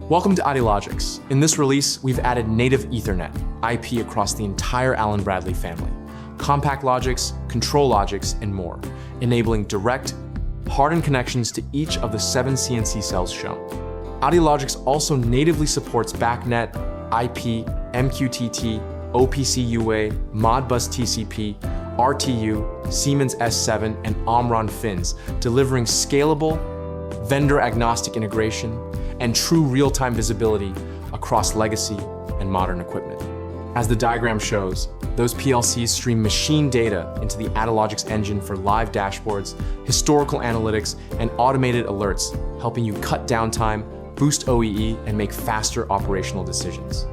Welcome to AdiLogix. In this release, we've added native Ethernet, IP across the entire Allen Bradley family, compact logics, control logics, and more, enabling direct, hardened connections to each of the 7 CNC cells shown. AdiLogix also natively supports BACnet, IP, MQTT, OPC UA, Modbus TCP, RTU, Siemens S7, and Omron fins, delivering scalable, vendor-agnostic integration and true real-time visibility across legacy and modern equipment. As the diagram shows, those PLCs stream machine data into the AdiLogix engine for live dashboards, historical analytics, and automated alerts, helping you cut downtime, boost OEE, and make faster operational decisions.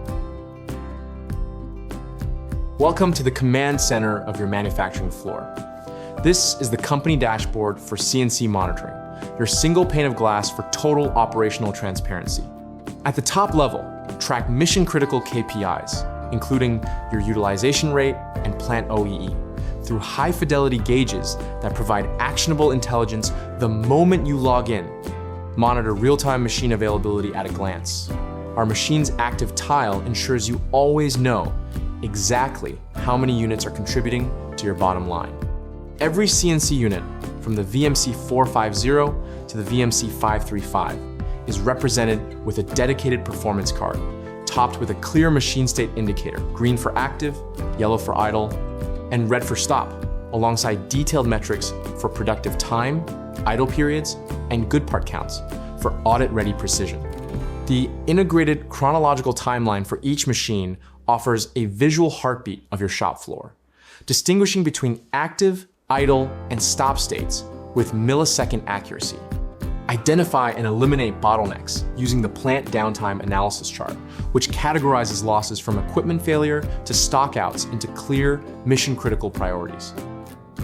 Welcome to the command center of your manufacturing floor. This is the company dashboard for CNC monitoring, your single pane of glass for total operational transparency. At the top level, track mission-critical KPIs, including your utilization rate and plant OEE, through high-fidelity gauges that provide actionable intelligence the moment you log in. Monitor real-time machine availability at a glance. Our machine's active tile ensures you always know exactly how many units are contributing to your bottom line. Every CNC unit, from the VMC 450 to the VMC 535, is represented with a dedicated performance card, topped with a clear machine state indicator, green for active, yellow for idle, and red for stop, alongside detailed metrics for productive time, idle periods, and good part counts for audit-ready precision. The integrated chronological timeline for each machine offers a visual heartbeat of your shop floor, distinguishing between active, idle, and stop states with millisecond accuracy. Identify and eliminate bottlenecks using the plant downtime analysis chart, which categorizes losses from equipment failure to stockouts into clear, mission-critical priorities.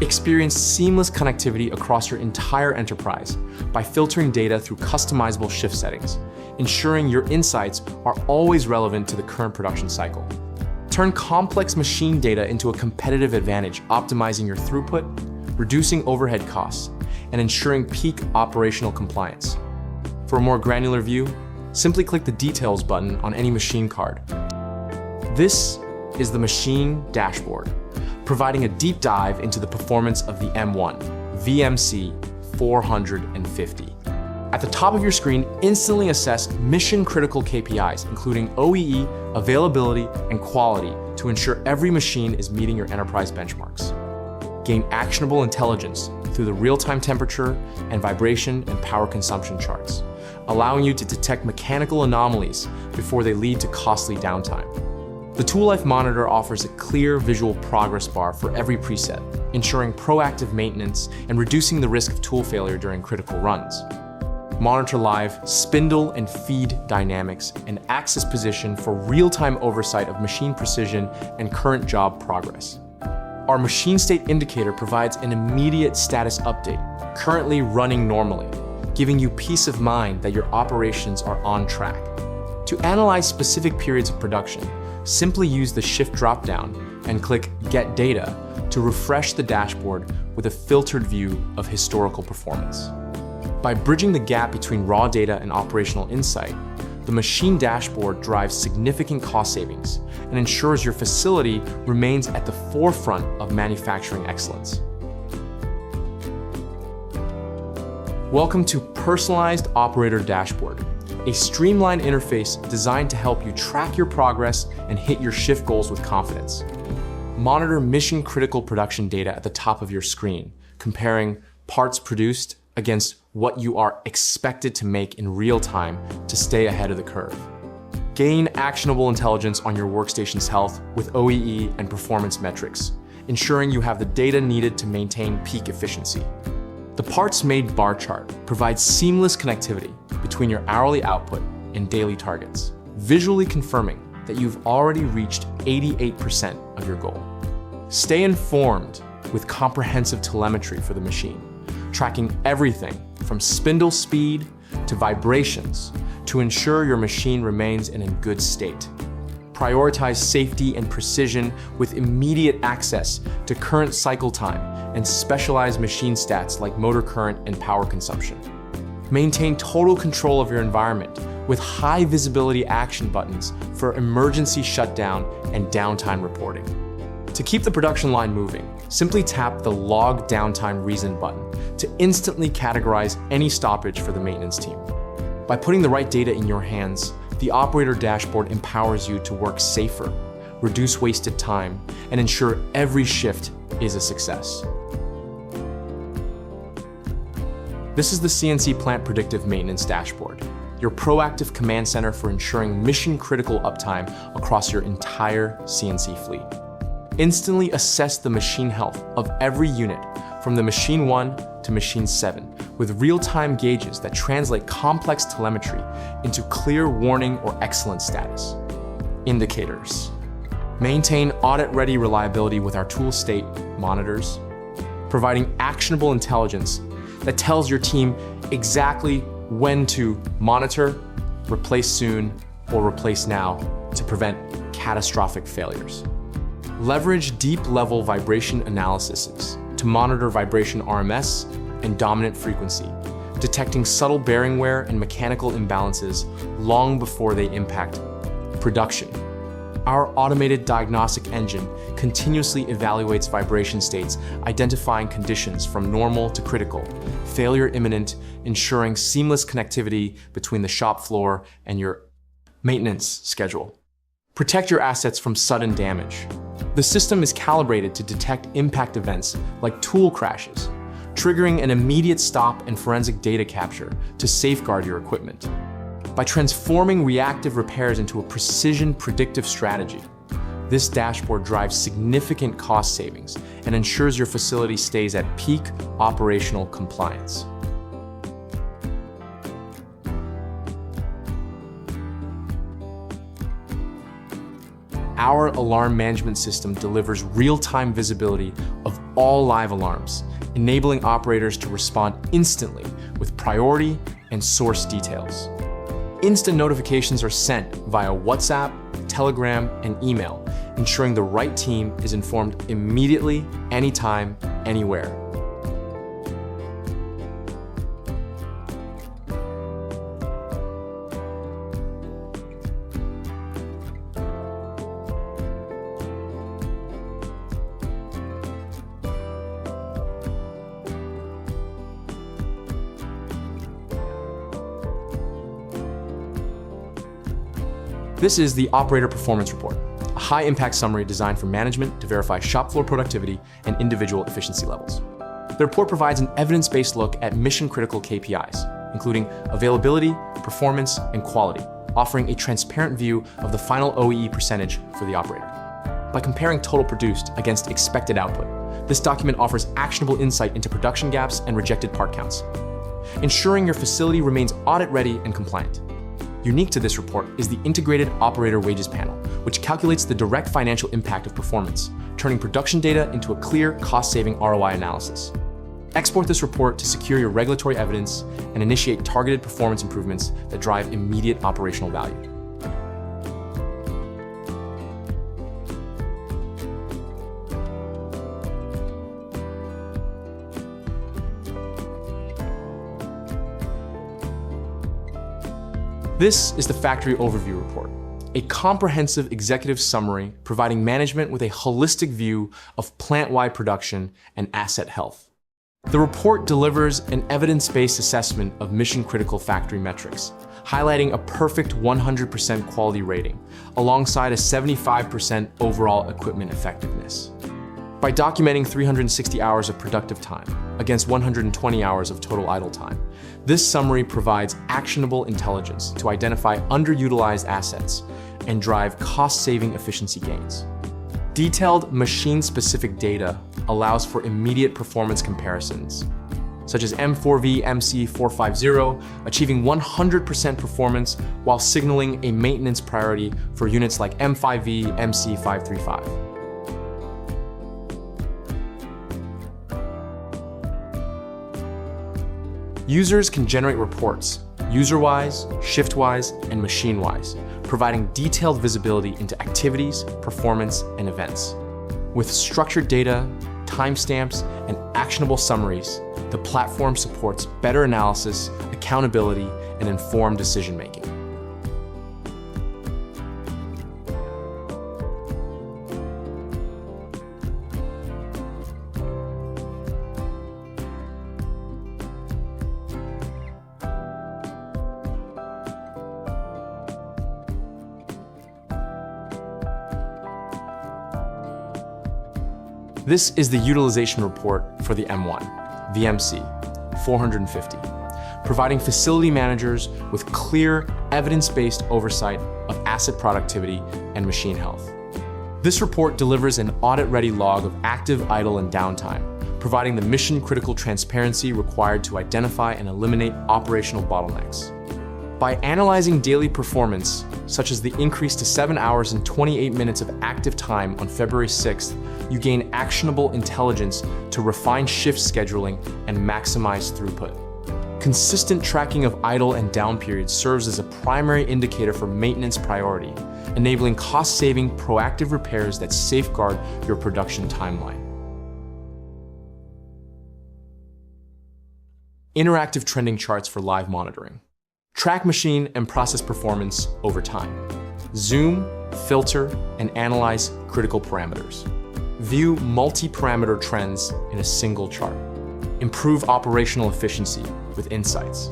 Experience seamless connectivity across your entire enterprise by filtering data through customizable shift settings, ensuring your insights are always relevant to the current production cycle. Turn complex machine data into a competitive advantage, optimizing your throughput, reducing overhead costs, and ensuring peak operational compliance. For a more granular view, simply click the Details button on any machine card. This is the machine dashboard, providing a deep dive into the performance of the M1, VMC 450. At the top of your screen, instantly assess mission-critical KPIs, including OEE, availability, and quality to ensure every machine is meeting your enterprise benchmarks. Gain actionable intelligence through the real-time temperature and vibration and power consumption charts, allowing you to detect mechanical anomalies before they lead to costly downtime. The Tool Life Monitor offers a clear visual progress bar for every preset, ensuring proactive maintenance and reducing the risk of tool failure during critical runs. Monitor live spindle and feed dynamics and axis position for real-time oversight of machine precision and current job progress. Our machine state indicator provides an immediate status update, currently running normally, giving you peace of mind that your operations are on track. To analyze specific periods of production, simply use the Shift drop-down and click Get Data to refresh the dashboard with a filtered view of historical performance. By bridging the gap between raw data and operational insight, the machine dashboard drives significant cost savings and ensures your facility remains at the forefront of manufacturing excellence. Welcome to Personalized Operator Dashboard, a streamlined interface designed to help you track your progress and hit your shift goals with confidence. Monitor mission-critical production data at the top of your screen, comparing parts produced against what you are expected to make in real time to stay ahead of the curve. Gain actionable intelligence on your workstation's health with OEE and performance metrics, ensuring you have the data needed to maintain peak efficiency. The Parts Made bar chart provides seamless connectivity between your hourly output and daily targets, visually confirming that you've already reached 88% of your goal. Stay informed with comprehensive telemetry for the machine, tracking everything from spindle speed to vibrations to ensure your machine remains in a good state. Prioritize safety and precision with immediate access to current cycle time and specialized machine stats like motor current and power consumption. Maintain total control of your environment with high visibility action buttons for emergency shutdown and downtime reporting. To keep the production line moving, simply tap the Log Downtime Reason button to instantly categorize any stoppage for the maintenance team. By putting the right data in your hands, the operator dashboard empowers you to work safer, reduce wasted time, and ensure every shift is a success. This is the CNC Plant Predictive Maintenance Dashboard, your proactive command center for ensuring mission-critical uptime across your entire CNC fleet. Instantly assess the machine health of every unit from the Machine 1 to Machine 7 with real-time gauges that translate complex telemetry into clear warning or excellent status. Indicators. Maintain audit-ready reliability with our tool state monitors, providing actionable intelligence that tells your team exactly when to monitor, replace soon, or replace now to prevent catastrophic failures. Leverage deep-level vibration analyses to monitor vibration RMS and dominant frequency, detecting subtle bearing wear and mechanical imbalances long before they impact production. Our automated diagnostic engine continuously evaluates vibration states, identifying conditions from normal to critical, failure imminent, ensuring seamless connectivity between the shop floor and your maintenance schedule. Protect your assets from sudden damage. The system is calibrated to detect impact events like tool crashes, triggering an immediate stop and forensic data capture to safeguard your equipment. By transforming reactive repairs into a precision predictive strategy, this dashboard drives significant cost savings and ensures your facility stays at peak operational compliance. Our alarm management system delivers real-time visibility of all live alarms, enabling operators to respond instantly with priority and source details. Instant notifications are sent via WhatsApp, Telegram, and email, ensuring the right team is informed immediately, anytime, anywhere. This is the Operator Performance Report, a high-impact summary designed for management to verify shop floor productivity and individual efficiency levels. The report provides an evidence-based look at mission-critical KPIs, including availability, performance, and quality, offering a transparent view of the final OEE percentage for the operator. By comparing total produced against expected output, this document offers actionable insight into production gaps and rejected part counts, ensuring your facility remains audit-ready and compliant. Unique to this report is the Integrated Operator Wages Panel, which calculates the direct financial impact of performance, turning production data into a clear, cost-saving ROI analysis. Export this report to secure your regulatory evidence and initiate targeted performance improvements that drive immediate operational value. This is the Factory Overview Report, a comprehensive executive summary providing management with a holistic view of plant-wide production and asset health. The report delivers an evidence-based assessment of mission-critical factory metrics, highlighting a perfect 100% quality rating, alongside a 75% overall equipment effectiveness. By documenting 360 hours of productive time against 120 hours of total idle time, this summary provides actionable intelligence to identify underutilized assets and drive cost-saving efficiency gains. Detailed machine-specific data allows for immediate performance comparisons, such as M4V MC450 achieving 100% performance while signaling a maintenance priority for units like M5V MC535. Users can generate reports, user-wise, shift-wise, and machine-wise, providing detailed visibility into activities, performance, and events. With structured data, timestamps, and actionable summaries, the platform supports better analysis, accountability, and informed decision-making. This is the utilization report for the M1, VMC 450, providing facility managers with clear, evidence-based oversight of asset productivity and machine health. This report delivers an audit-ready log of active, idle, and downtime, providing the mission-critical transparency required to identify and eliminate operational bottlenecks. By analyzing daily performance, such as the increase to 7 hours and 28 minutes of active time on February 6th, you gain actionable intelligence to refine shift scheduling and maximize throughput. Consistent tracking of idle and down periods serves as a primary indicator for maintenance priority, enabling cost-saving, proactive repairs that safeguard your production timeline. Interactive trending charts for live monitoring. Track machine and process performance over time. Zoom, filter, and analyze critical parameters. View multi-parameter trends in a single chart. Improve operational efficiency with insights.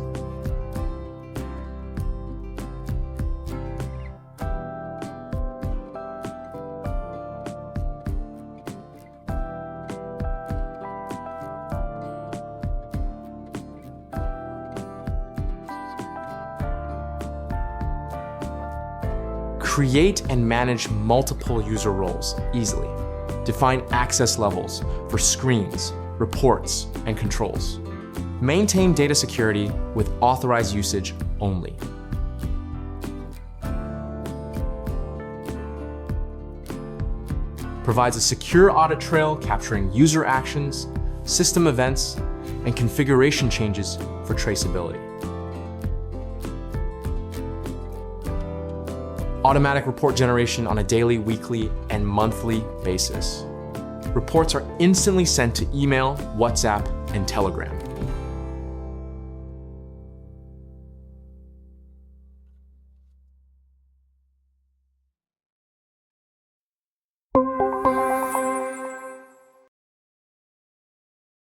Create and manage multiple user roles easily. Define access levels for screens, reports, and controls. Maintain data security with authorized usage only. Provides a secure audit trail capturing user actions, system events, and configuration changes for traceability. Automatic report generation on a daily, weekly, and monthly basis. Reports are instantly sent to email, WhatsApp, and Telegram.